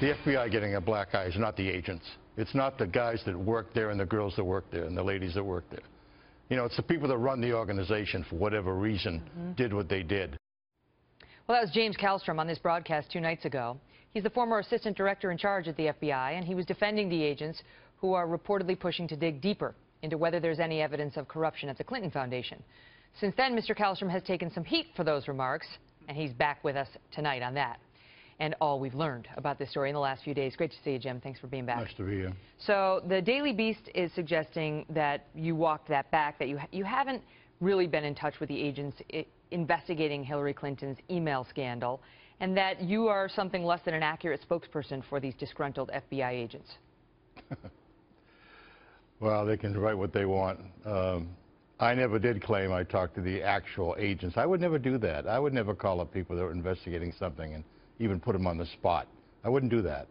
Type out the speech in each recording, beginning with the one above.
the FBI getting a black eye is not the agents. It's not the guys that work there and the girls that work there and the ladies that work there. You know, it's the people that run the organization for whatever reason did what they did. Well, that was James Kallstrom on this broadcast 2 nights ago. He's the former assistant director in charge at the FBI, and he was defending the agents who are reportedly pushing to dig deeper into whether there's any evidence of corruption at the Clinton Foundation. Since then, Mr. Kallstrom has taken some heat for those remarks, and he's back with us tonight on that and all we've learned about this story in the last few days. Great to see you, Jim. Thanks for being back. Nice to be here. So the Daily Beast is suggesting that you walked that back, that you haven't really been in touch with the agents investigating Hillary Clinton's email scandal, and that you are something less than an accurate spokesperson for these disgruntled FBI agents. Well, they can write what they want. I never did claim I talked to the actual agents. I would never do that. I would never call up people that were investigating something and even put them on the spot. I wouldn't do that.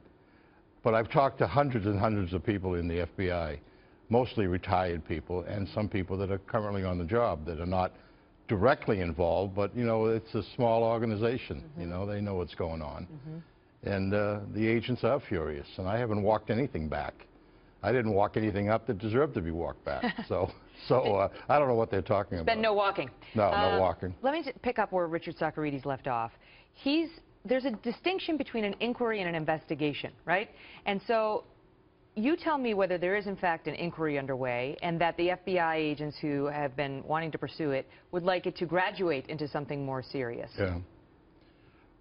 But I've talked to hundreds and hundreds of people in the FBI, mostly retired people, and some people that are currently on the job that are not directly involved, but, you know, it's a small organization. You know, they know what's going on. And the agents are furious, and I haven't walked anything back. I didn't walk anything up that deserved to be walked back. So I don't know what they're talking about. Been no walking. No, no walking. Let me pick up where Richard Socarides left off. There's a distinction between an inquiry and an investigation, right? And so you tell me whether there is, in fact, an inquiry underway and that the FBI agents who have been wanting to pursue it would like it to graduate into something more serious. Yeah.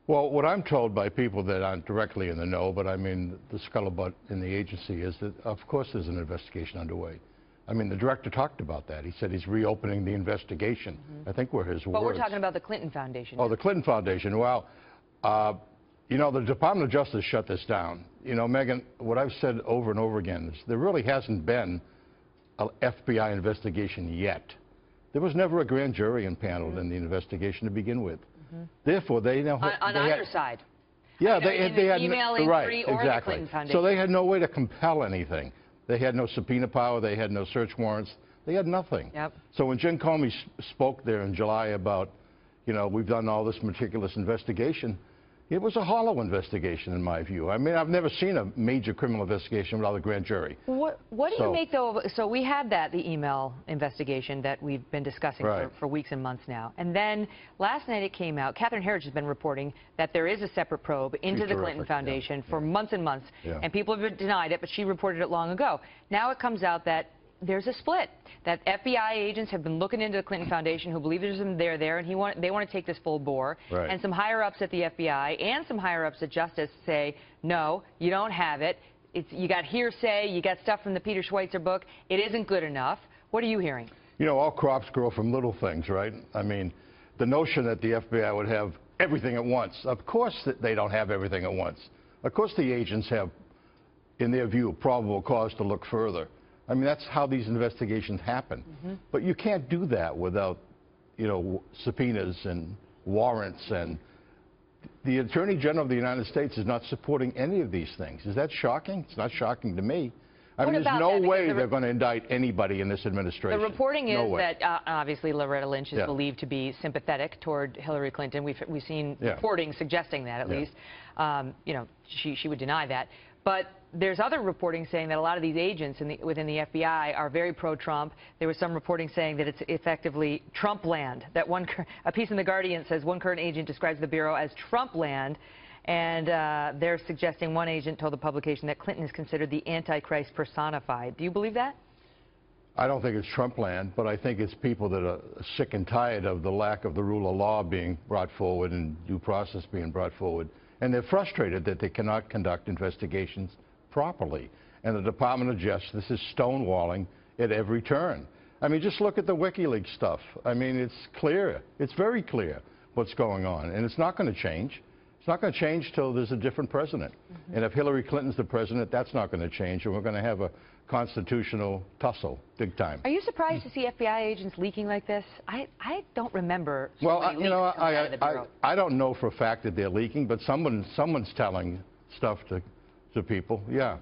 Well, what I'm told by people that aren't directly in the know, but I mean the scuttlebutt in the agency, is that, of course, there's an investigation underway. I mean, the director talked about that. He said he's reopening the investigation. I think were his words. But we're talking about the Clinton Foundation. Oh, the Clinton Foundation. Well, you know, the Department of Justice shut this down. You know, Megan, what I've said over and over again is there really hasn't been an FBI investigation yet. There was never a grand jury impaneled in the investigation to begin with. Therefore, they know on either side. Yeah, they had email inquiry or the Clinton Foundation. So they had no way to compel anything. They had no subpoena power. They had no search warrants. They had nothing. Yep. So when Jim Comey spoke there in July about, you know, we've done all this meticulous investigation, it was a hollow investigation, in my view. I mean, I've never seen a major criminal investigation without a grand jury. What do you make, though, of, so we had the email investigation that we've been discussing for weeks and months now. And then last night it came out, Catherine Herridge has been reporting that there is a separate probe into the Clinton Foundation for months and months. And people have denied it, but she reported it long ago. Now it comes out that there's a split, that FBI agents have been looking into the Clinton Foundation who believe there's some there, and they want to take this full bore. And some higher-ups at the FBI and some higher-ups at Justice say, no, you don't have it. You got hearsay, you got stuff from the Peter Schweitzer book. It isn't good enough. What are you hearing? You know, all crops grow from little things, right? I mean, the notion that the FBI would have everything at once, of course they don't have everything at once. Of course the agents have, in their view, probable cause to look further. I mean, that's how these investigations happen. But you can't do that without, you know, subpoenas and warrants. And the Attorney General of the United States is not supporting any of these things. Is that shocking? It's not shocking to me. I mean, there's no way they're going to indict anybody in this administration. The reporting is that obviously Loretta Lynch is believed to be sympathetic toward Hillary Clinton. We've seen reporting suggesting that, at least. You know, she would deny that. But there's other reporting saying that a lot of these agents within the FBI are very pro-Trump. There was some reporting saying that it's effectively Trump land. That a piece in The Guardian says one current agent describes the Bureau as Trump land. And they're suggesting one agent told the publication that Clinton is considered the Antichrist personified. Do you believe that? I don't think it's Trump land, but I think it's people that are sick and tired of the lack of the rule of law being brought forward and due process being brought forward. And they're frustrated that they cannot conduct investigations properly. And the Department of Justice is stonewalling at every turn. I mean, just look at the WikiLeaks stuff. I mean, it's clear. It's very clear what's going on. And it's not going to change. It's not going to change till there's a different president. And if Hillary Clinton's the president, that's not going to change. And we're going to have a constitutional tussle, big time. Are you surprised to see FBI agents leaking like this? I don't remember. Well, you know, I don't know for a fact that they're leaking, but someone's telling stuff to people. Yeah.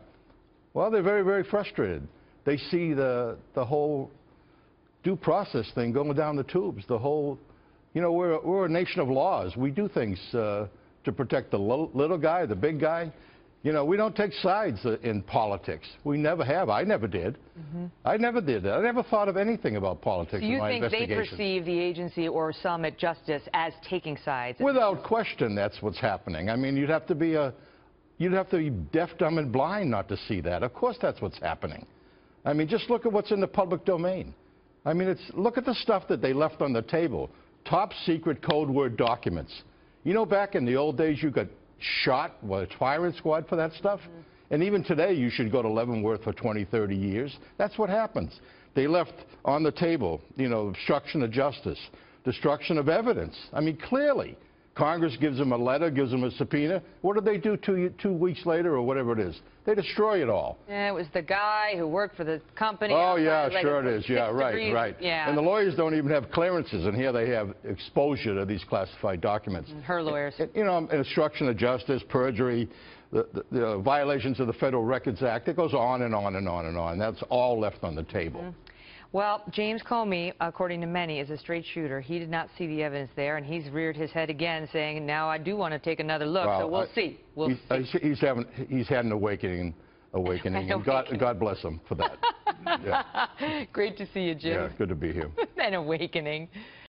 Well, they're very, very frustrated. They see the whole due process thing going down the tubes. The whole, you know, we're a nation of laws. We do things to protect the little guy, the big guy. You know, we don't take sides in politics. We never have. I never did. I never did that. I never thought of anything about politics in my investigation. You think they perceive the agency or some at Justice as taking sides? Without question, that's what's happening. I mean, you'd have to be deaf, dumb, and blind not to see that. Of course that's what's happening. I mean, just look at what's in the public domain. I mean, look at the stuff that they left on the table. Top secret code word documents. You know, back in the old days, you got shot with a firing squad for that stuff. And even today, you should go to Leavenworth for 20, 30 years. That's what happens. They left on the table, you know, obstruction of justice, destruction of evidence. I mean, clearly, Congress gives them a letter, gives them a subpoena. What do they do 2 weeks later or whatever it is? They destroy it all. Yeah, it was the guy who worked for the company. Oh, yeah, sure it is. Yeah, right. Yeah. And the lawyers don't even have clearances, and here they have exposure to these classified documents. Her lawyers. You know, obstruction of justice, perjury, the violations of the Federal Records Act. It goes on and on and on and on. That's all left on the table. Well, James Comey, according to many, is a straight shooter. He did not see the evidence there, and he's reared his head again, saying, now I do want to take another look, so we'll see. He's had an awakening, and God bless him for that. Yeah. Great to see you, Jim. Yeah, good to be here. An awakening.